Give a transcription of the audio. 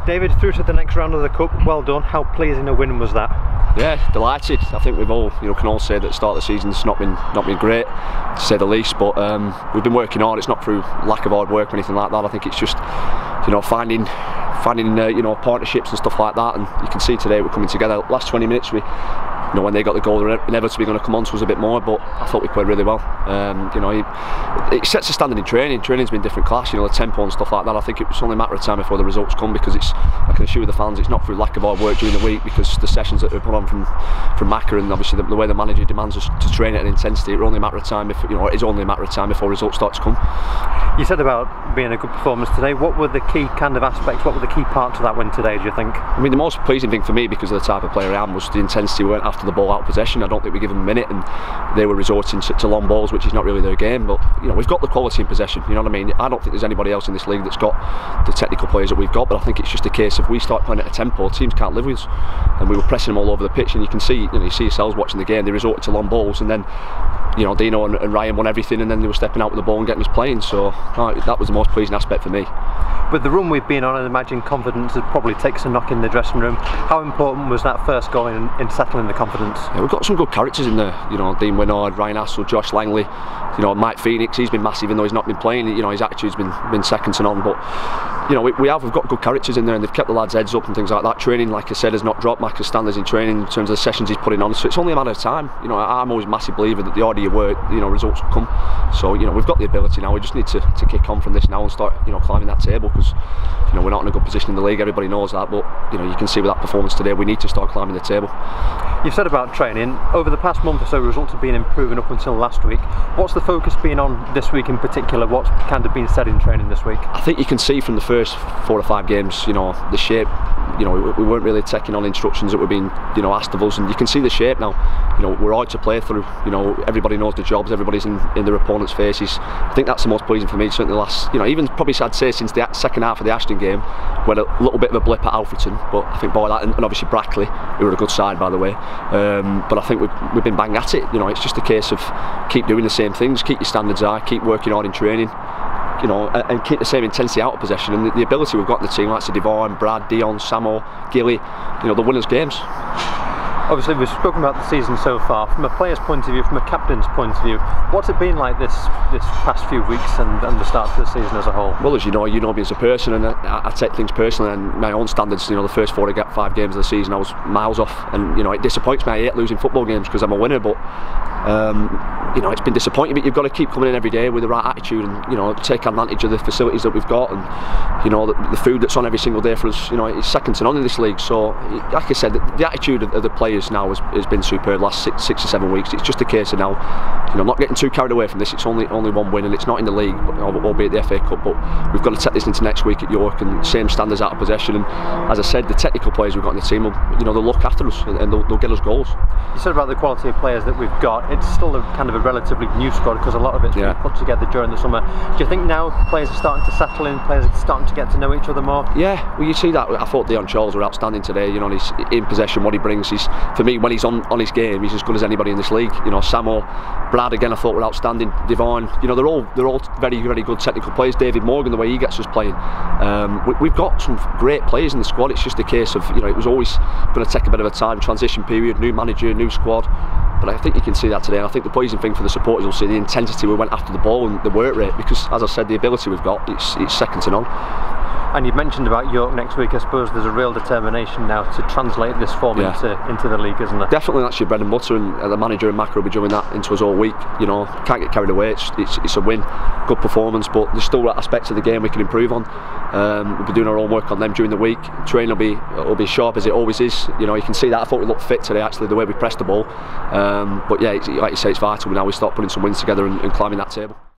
David, through to the next round of the Cup, well done. How pleasing a win was that? Yeah, delighted. I think we've all, can all say that the start of the season's not been great, to say the least. But we've been working hard. It's not through lack of hard work or anything like that. I think it's just, finding partnerships and stuff like that. And you can see today we're coming together. Last 20 minutes, when they got the goal, they're inevitably going to come on to us a bit more. But I thought we played really well. It sets a standard in training. Training's been different class. The tempo and stuff like that. I think it's only a matter of time before the results come, because I can assure the fans it's not through lack of hard work during the week, because the sessions that are put on from Macca, and obviously the way the manager demands us to train at an intensity, it's only a matter of time. It is only a matter of time before results start to come. You said about being a good performance today. What were the key kind of aspects? What were the key parts of that win today, do you think? I mean, the most pleasing thing for me, because of the type of player I am, was the intensity we went after the ball out of possession. I don't think we gave them a minute, and they were resorting to long balls, which is not really their game. But we've got the quality in possession. You know what I mean? I don't think there's anybody else in this league that's got the technical players that we've got. But I think it's just a case of we start playing at a tempo, teams can't live with us, and we were pressing them all over the pitch. And you can see, you see yourselves watching the game. They resorted to long balls, and then Dino and Ryan won everything, and then they were stepping out with the ball and getting us playing. So that was the most pleasing aspect for me. With the run we've been on, I imagine confidence probably takes a knock in the dressing room. How important was that first goal in settling the confidence? Yeah, we've got some good characters in there. Dean Winnard, Ryan Hassel, Josh Langley. Mike Phoenix. He's been massive, even though he's not been playing. His attitude's been second to none. But we've got good characters in there, and they've kept the lads' heads up and things like that. Training, like I said, has not dropped. Macca's standards in training in terms of the sessions he's putting on. So it's only a matter of time. I'm always a massive believer that the harder you work, results will come. So we've got the ability now. We just need to kick on from this now and start climbing that table, because we're not in a good position in the league. Everybody knows that, but you can see with that performance today, we need to start climbing the table. You've said about training over the past month or so, results have been improving up until last week. What's the focus been on this week in particular? What's kind of been said in training this week? I think you can see from the first 4 or 5 games, the shape. We weren't really taking on instructions that were being asked of us, and you can see the shape now. We're hard to play through. Everybody knows the jobs. Everybody's in their opponents' faces. I think that's the most pleasing for me. Certainly the last, even probably I'd say since the second half of the Ashton game, we had a little bit of a blip at Alfreton, but I think by that, and obviously Brackley, who were a good side by the way. But I think we've been bang at it. It's just a case of keep doing the same things, keep your standards high, keep working hard in training. And keep the same intensity out of possession, and the ability we've got in the team, like Devine, Brad, Dion, Samo, Gilly, the winners' games. Obviously we've spoken about the season so far. From a player's point of view, from a captain's point of view, what's it been like this past few weeks and the start of the season as a whole? Well, as you know me as a person, and I take things personally, and my own standards. The first 4 or 5 games of the season I was miles off, and it disappoints me. I hate losing football games because I'm a winner, but it's been disappointing. But you've got to keep coming in every day with the right attitude, and take advantage of the facilities that we've got, and the food that's on every single day for us. It's second to none in this league. So like I said, the attitude of the players now has been superb. Last 6 or 7 weeks, it's just a case of now, not getting too carried away from this. It's only 1 win, and it's not in the league, albeit the FA Cup. But we've got to take this into next week at York, and same standards out of possession. And as I said, the technical players we've got in the team, they'll look after us, and they'll get us goals. You said about the quality of players that we've got. It's still kind of a relatively new squad, because a lot of it's been put together during the summer. Do you think now players are starting to settle in, players are starting to get to know each other more? Yeah, well, you see that. I thought Dion Charles were outstanding today. He's in possession, what he brings. For me, when he's on his game, he's as good as anybody in this league. Samo, Brad again, I thought were outstanding. Devine, they're all very, very good technical players. David Morgan, the way he gets us playing, we've got some great players in the squad. It's just a case of it was always going to take a bit of a time, transition period, new manager, new squad. But I think you can see that today, and I think the pleasing thing for the supporters will see the intensity we went after the ball and the work rate, because as I said, the ability we've got, it's second to none. And you've mentioned about York next week. I suppose there's a real determination now to translate this form into the league, isn't there? Definitely, that's your bread and butter, and the manager and Macca will be doing that into us all week. Can't get carried away. It's a win, good performance, but there's still aspects of the game we can improve on. We'll be doing our own work on them during the week. Training will be sharp as it always is. You can see that. I thought we looked fit today, actually, the way we pressed the ball. But yeah, like you say, it's vital now we start putting some wins together and climbing that table.